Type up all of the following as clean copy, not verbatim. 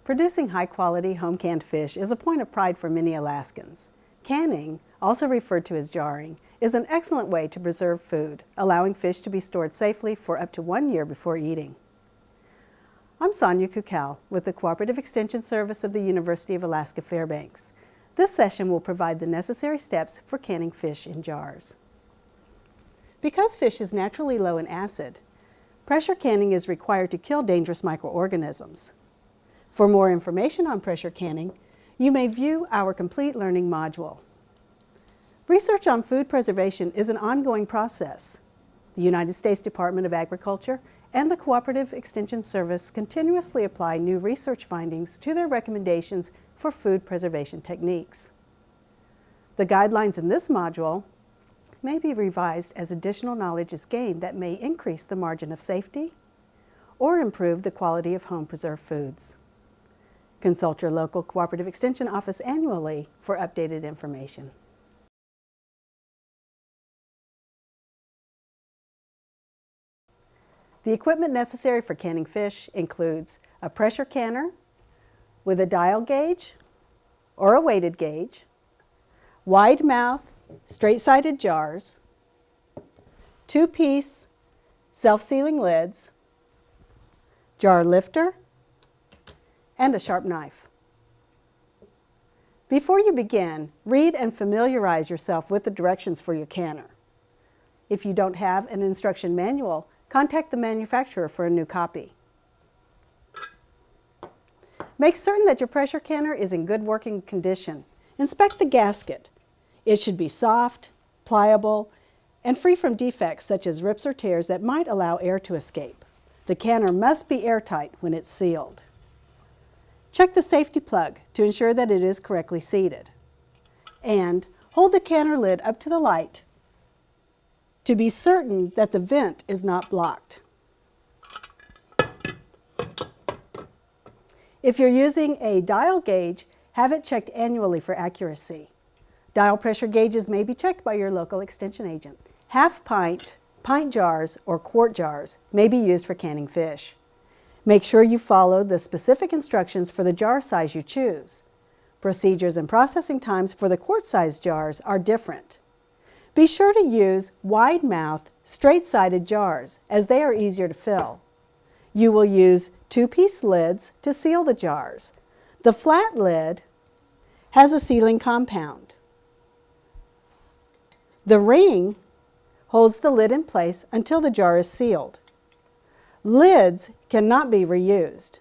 Producing high-quality home-canned fish is a point of pride for many Alaskans. Canning, also referred to as jarring, is an excellent way to preserve food, allowing fish to be stored safely for up to 1 year before eating. I'm Sonia Kukal with the Cooperative Extension Service of the University of Alaska Fairbanks. This session will provide the necessary steps for canning fish in jars. Because fish is naturally low in acid, pressure canning is required to kill dangerous microorganisms. For more information on pressure canning, you may view our complete learning module. Research on food preservation is an ongoing process. The United States Department of Agriculture and the Cooperative Extension Service continuously apply new research findings to their recommendations for food preservation techniques. The guidelines in this module may be revised as additional knowledge is gained that may increase the margin of safety or improve the quality of home-preserved foods. Consult your local Cooperative Extension office annually for updated information. The equipment necessary for canning fish includes a pressure canner with a dial gauge or a weighted gauge, wide mouth, straight-sided jars, 2-piece self-sealing lids, jar lifter, and a sharp knife. Before you begin, read and familiarize yourself with the directions for your canner. If you don't have an instruction manual, contact the manufacturer for a new copy. Make certain that your pressure canner is in good working condition. Inspect the gasket. It should be soft, pliable, and free from defects such as rips or tears that might allow air to escape. The canner must be airtight when it's sealed. Check the safety plug to ensure that it is correctly seated. And hold the canner lid up to the light to be certain that the vent is not blocked. If you're using a dial gauge, have it checked annually for accuracy. Dial pressure gauges may be checked by your local extension agent. Half-pint, pint jars, or quart jars may be used for canning fish. Make sure you follow the specific instructions for the jar size you choose. Procedures and processing times for the quart-sized jars are different. Be sure to use wide-mouth, straight-sided jars, as they are easier to fill. You will use 2-piece lids to seal the jars. The flat lid has a sealing compound. The ring holds the lid in place until the jar is sealed. Lids cannot be reused.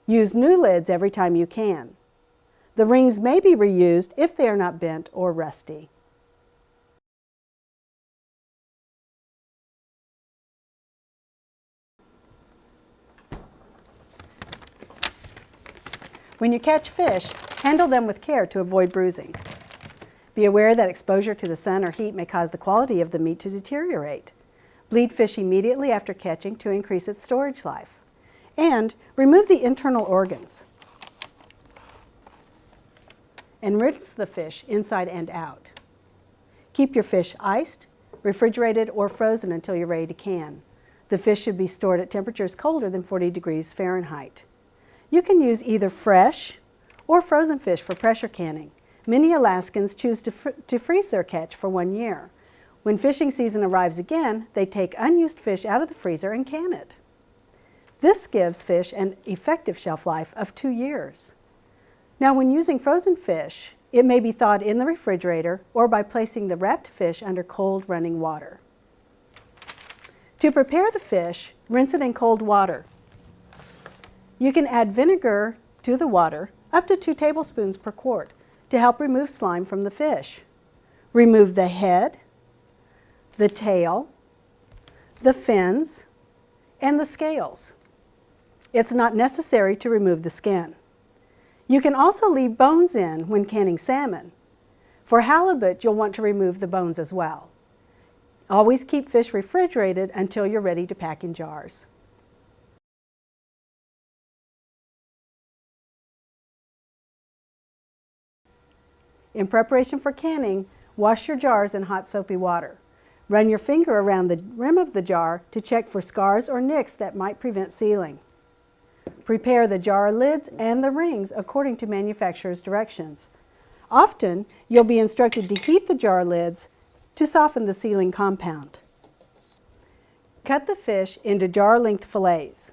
Use new lids every time you can. The rings may be reused if they are not bent or rusty. When you catch fish, handle them with care to avoid bruising. Be aware that exposure to the sun or heat may cause the quality of the meat to deteriorate. Bleed fish immediately after catching to increase its storage life. And remove the internal organs. And rinse the fish inside and out. Keep your fish iced, refrigerated, or frozen until you're ready to can. The fish should be stored at temperatures colder than 40 degrees Fahrenheit. You can use either fresh or frozen fish for pressure canning. Many Alaskans choose to freeze their catch for 1 year. When fishing season arrives again, they take unused fish out of the freezer and can it. This gives fish an effective shelf life of 2 years. Now, when using frozen fish, it may be thawed in the refrigerator or by placing the wrapped fish under cold running water. To prepare the fish, rinse it in cold water. You can add vinegar to the water, up to 2 tablespoons per quart, to help remove slime from the fish. Remove the head, the tail, the fins, and the scales. It's not necessary to remove the skin. You can also leave bones in when canning salmon. For halibut, you'll want to remove the bones as well. Always keep fish refrigerated until you're ready to pack in jars. In preparation for canning, wash your jars in hot soapy water. Run your finger around the rim of the jar to check for scars or nicks that might prevent sealing. Prepare the jar lids and the rings according to manufacturer's directions. Often, you'll be instructed to heat the jar lids to soften the sealing compound. Cut the fish into jar-length fillets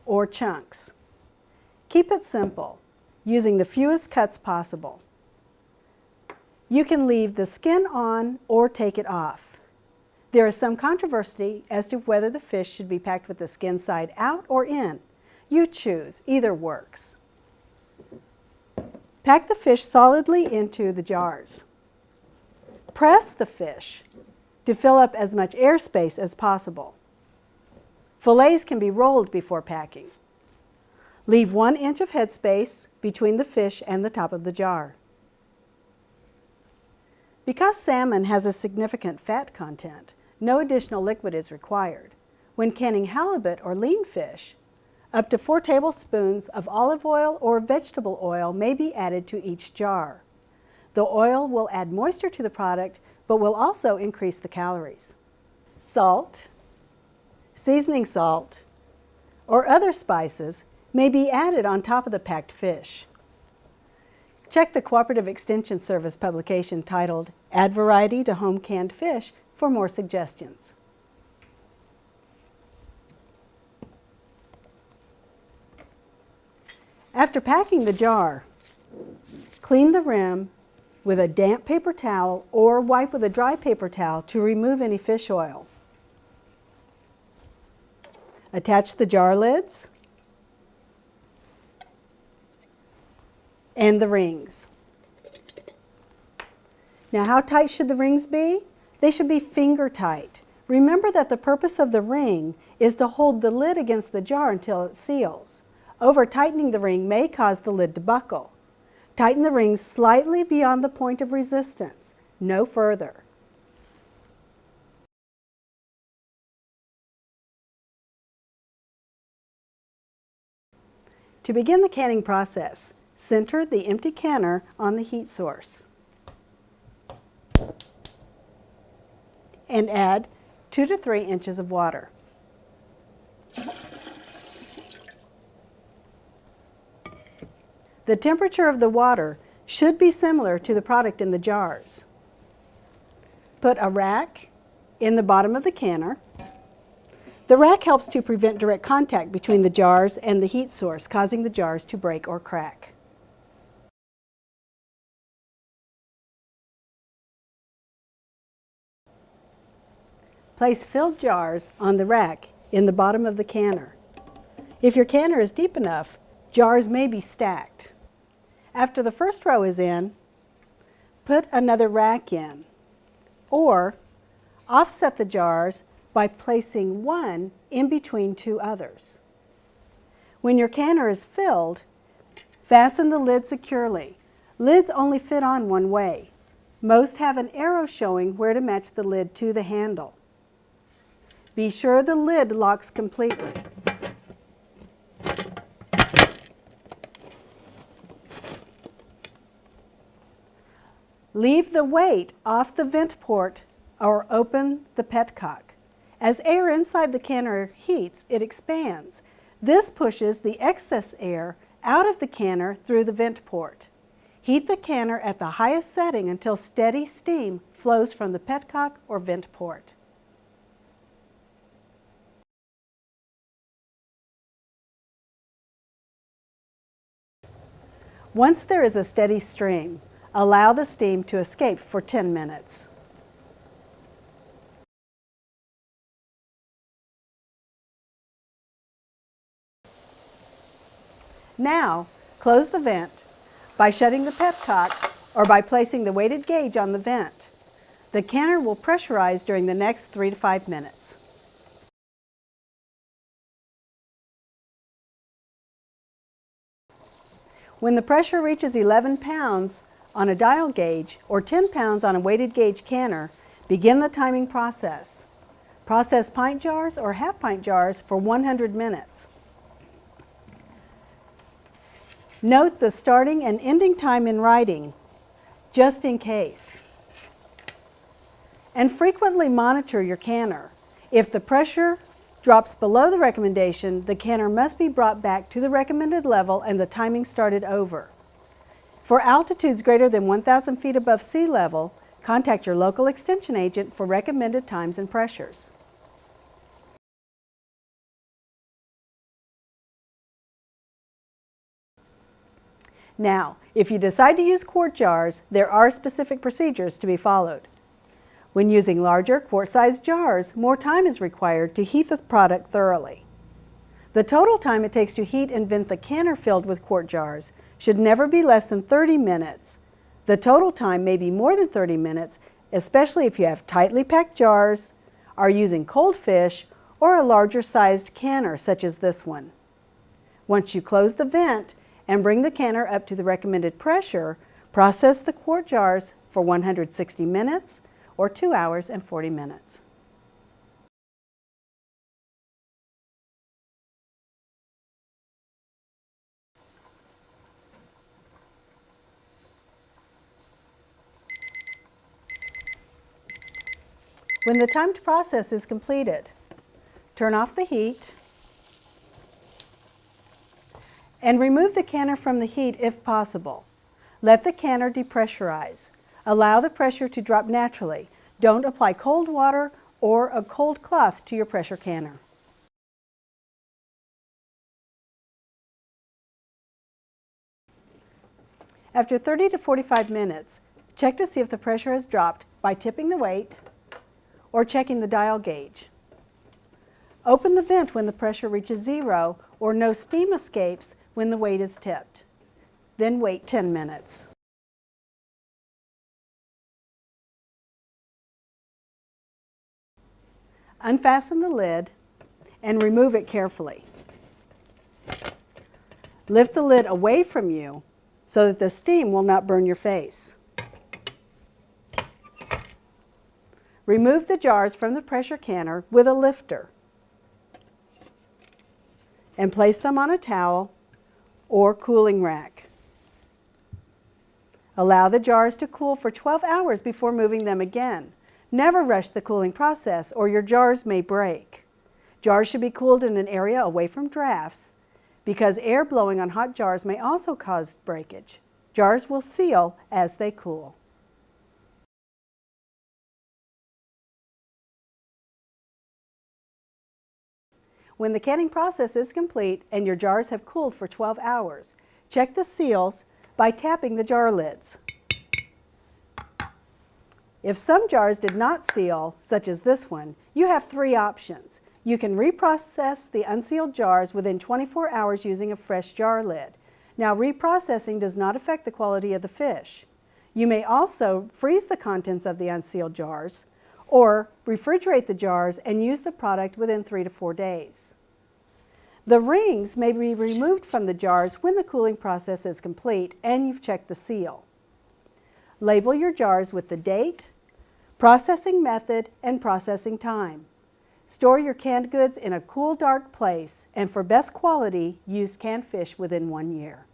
or chunks. Keep it simple, using the fewest cuts possible. You can leave the skin on or take it off. There is some controversy as to whether the fish should be packed with the skin side out or in. You choose, either works. Pack the fish solidly into the jars. Press the fish to fill up as much airspace as possible. Fillets can be rolled before packing. Leave 1 inch of headspace between the fish and the top of the jar. Because salmon has a significant fat content, no additional liquid is required. When canning halibut or lean fish, up to 4 tablespoons of olive oil or vegetable oil may be added to each jar. The oil will add moisture to the product, but will also increase the calories. Salt, seasoning salt, or other spices may be added on top of the packed fish. Check the Cooperative Extension Service publication titled Add Variety to Home Canned Fish for more suggestions. After packing the jar, clean the rim with a damp paper towel or wipe with a dry paper towel to remove any fish oil. Attach the jar lids and the rings. Now, how tight should the rings be? They should be finger tight. Remember that the purpose of the ring is to hold the lid against the jar until it seals. Over-tightening the ring may cause the lid to buckle. Tighten the rings slightly beyond the point of resistance, no further. To begin the canning process, center the empty canner on the heat source and add 2 to 3 inches of water. The temperature of the water should be similar to the product in the jars. Put a rack in the bottom of the canner. The rack helps to prevent direct contact between the jars and the heat source, causing the jars to break or crack. Place filled jars on the rack in the bottom of the canner. If your canner is deep enough, jars may be stacked. After the first row is in, put another rack in, or offset the jars by placing one in between 2 others. When your canner is filled, fasten the lid securely. Lids only fit on one way. Most have an arrow showing where to match the lid to the handle. Be sure the lid locks completely. Leave the weight off the vent port or open the petcock. As air inside the canner heats, it expands. This pushes the excess air out of the canner through the vent port. Heat the canner at the highest setting until steady steam flows from the petcock or vent port. Once there is a steady stream, allow the steam to escape for 10 minutes. Now, close the vent by shutting the petcock or by placing the weighted gauge on the vent. The canner will pressurize during the next 3 to 5 minutes. When the pressure reaches 11 pounds on a dial gauge or 10 pounds on a weighted gauge canner, begin the timing process. Process pint jars or half pint jars for 100 minutes. Note the starting and ending time in writing, just in case. And frequently monitor your canner. If the pressure drops below the recommendation, the canner must be brought back to the recommended level and the timing started over. For altitudes greater than 1,000 feet above sea level, contact your local extension agent for recommended times and pressures. Now, if you decide to use quart jars, there are specific procedures to be followed. When using larger quart-sized jars, more time is required to heat the product thoroughly. The total time it takes to heat and vent the canner filled with quart jars should never be less than 30 minutes. The total time may be more than 30 minutes, especially if you have tightly packed jars, are using cold fish, or a larger sized canner such as this one. Once you close the vent and bring the canner up to the recommended pressure, process the quart jars for 160 minutes or 2 hours and 40 minutes. When the timed process is completed, turn off the heat and remove the canner from the heat if possible. Let the canner depressurize. Allow the pressure to drop naturally. Don't apply cold water or a cold cloth to your pressure canner. After 30 to 45 minutes, check to see if the pressure has dropped by tipping the weight or checking the dial gauge. Open the vent when the pressure reaches 0 or no steam escapes when the weight is tipped. Then wait 10 minutes. Unfasten the lid and remove it carefully. Lift the lid away from you so that the steam will not burn your face. Remove the jars from the pressure canner with a lifter and place them on a towel or cooling rack. Allow the jars to cool for 12 hours before moving them again. Never rush the cooling process or your jars may break. Jars should be cooled in an area away from drafts because air blowing on hot jars may also cause breakage. Jars will seal as they cool. When the canning process is complete and your jars have cooled for 12 hours, check the seals by tapping the jar lids. If some jars did not seal, such as this one, you have 3 options. You can reprocess the unsealed jars within 24 hours using a fresh jar lid. Now, reprocessing does not affect the quality of the fish. You may also freeze the contents of the unsealed jars or refrigerate the jars and use the product within 3 to 4 days. The rings may be removed from the jars when the cooling process is complete and you've checked the seal. Label your jars with the date, processing method, and processing time. Store your canned goods in a cool, dark place, and for best quality, use canned fish within 1 year.